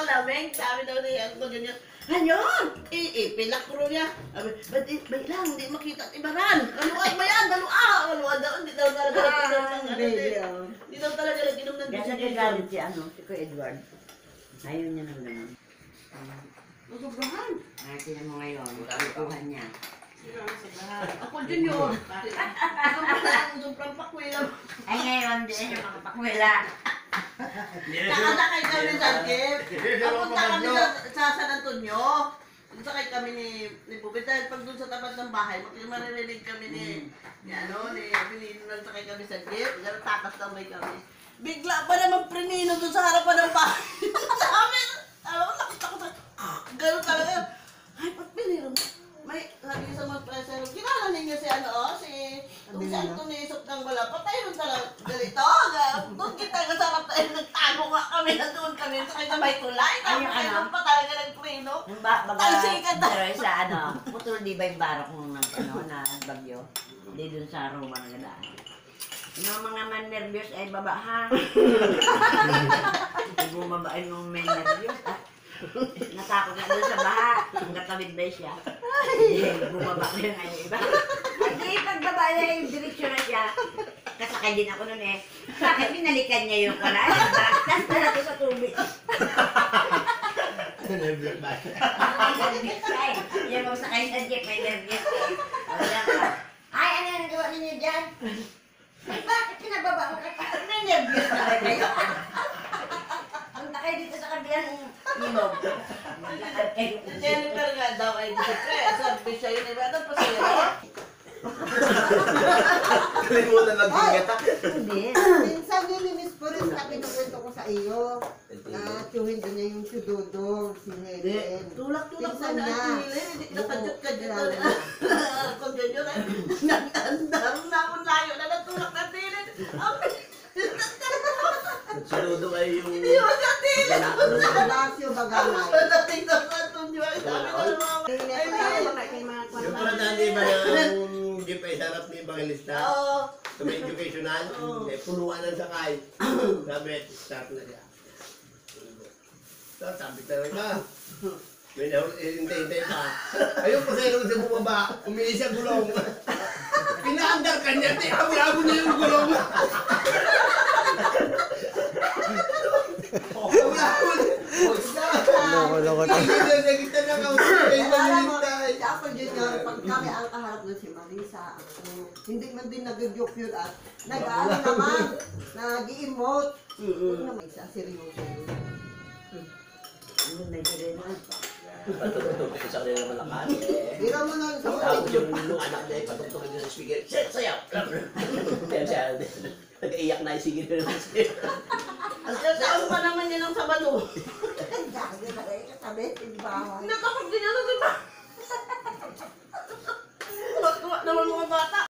malamig. Sabi daw niya, ako ganyan. Ngayon, pilakro niya. Sabi, ba't lang, hindi makita at ibaran. Kaluan ba yan? Kaluan daw. Hindi daw talaga nag-inom Hindi daw talaga nag-inom ng Kaya nagagalit si Kuya Edward. Ayaw niya ng ganun. Sobrahan. Tingnan mo ngayon, kukuhan niya. Ako Junior. Sobrang pakwila. Ay ngayon, hindi niya makapakwila. Nakasakay kami sa jeep. Papunta kami sa San Antonio. Sakay kami ni Bubit dahil pag doon sa tapat ng bahay, maririnig kami ni Benino, nagsakay kami sa jeep. Takas tambay kami. Bigla pa naman prenino doon sa harapan ng bahay. Sa amin, alam mo, nakita gano'n talaga. Ay, ba't piniro? May sabi sa mga presero, kilala ninyo si si Anthony Sotang wala, patay nun talaga ganito. Doon kita kasarap tayo, nagtago nga kami, nandun kami, sakay sa may tulay. Tapos doon pa talaga nagpreno. Talsikan tayo. Pero sa putol di ba yung barok nung na bagyo? Hindi dun sa Roma na gadaan. Yung mga man-nervyos ay baba ha. Bumabain yung man-nervyos. Natakot na doon sa baha. Ang katawid na siya. Bumaba na yung iba. Hindi, pagbaba na yung direksyon na siya. Kasakay din ako nun eh. Bakit binalikan niya yung kanan? Tapos na to sa tubig. Nervous ba? Nervyos ka eh. Yung mga sakay sa jeep, may nervyos eh. Wala ka. Ay, ano yung nagawa ninyo dyan? Ay, bakit pinababa mo ka? May nervyos na ba kayo? Punta kayo dito sa kabilang ilog. Jennifer nga daw ay disipre. Sabi siya yun, iba daw pasaya. Kalimutan lang din kita. Hindi. Minsan nilinis ko rin sa kinukwento ko sa iyo. Na tiyuhin din niya yung si Dodo, si Helen. Tulak-tulak Pinsan na niya. natin. Hindi ka kadyot-kadyot. Kung ganyan ay nagandar na akong layo na natulak na tilin. Saludo kayo yung... Hindi mo sa tilin. Palacio Bagalay. Pagdating sa Antonio, ay sabi ko ng mga... Yung pala dati ba yung jeep ay sarap ni Evangelista? Oo. Sa may educational, eh puluan ang sakay. Sabi, start na siya. So, sabi talaga. May hintay-hintay pa. Ayun po sa'yo sa bumaba, umilis siya gulong. Pinaandar ka niya, abo niya yung gulong. Loko-loko to. Sa kita na kausapin, Alam mo, maghintay. si ako Junior, pag kami ang kaharap na si Marisa, ako, hindi man din nag-joke yun at nag-ano naman, nag-emote. Huwag naman isa, seryoso yun. Ano na yun rin? Patutukin sa kanila ng malakas. Bira mo nun sa Tapos yung anak niya ay patutukin niya sa speaker. Sayaw! Kaya siya, nag-iiyak na isigil na naman siya. Saan pa naman yan ang Sabado? Gagi na kayo katabi, hindi ba? Nakapag din yan, di ba? Tuwa naman mga bata.